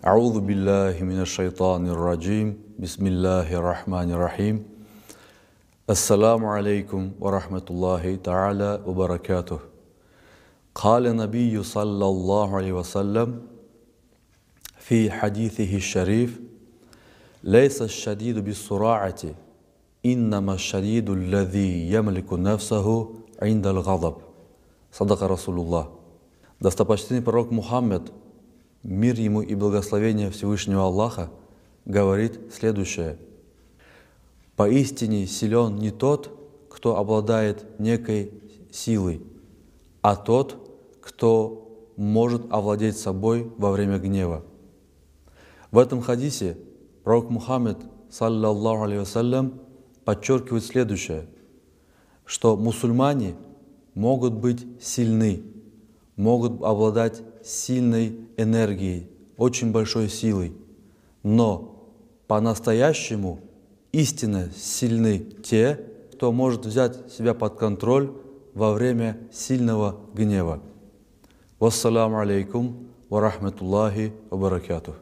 А'удhu билляхи минаш шайтанир раджим. Бисмиллахир рахманир рахим. Ассаламу алейкум ва рахматуллахи та'аля ва баракатух. Каля набию саллаллаху алейхи ва саллям фи хадисихи шариф: лейса аш-шадиду бис-сура'ати, иннама аш-шадиду аллази ямлику нафсаху инда аль-гадаб. Садака Расулуллах. Достопочтенный пророк Мухаммад, мир ему и благословение Всевышнего Аллаха, говорит следующее: поистине силен не тот, кто обладает некой силой, а тот, кто может овладеть собой во время гнева. В этом хадисе пророк Мухаммад, саллаллаху алейхи вассалям, подчеркивает следующее, что мусульмане могут быть сильны, могут обладать сильной энергией, очень большой силой, но по-настоящему истинно сильны те, кто может взять себя под контроль во время сильного гнева. Вассаламу алейкум ва рахматуллахи ва баракатух.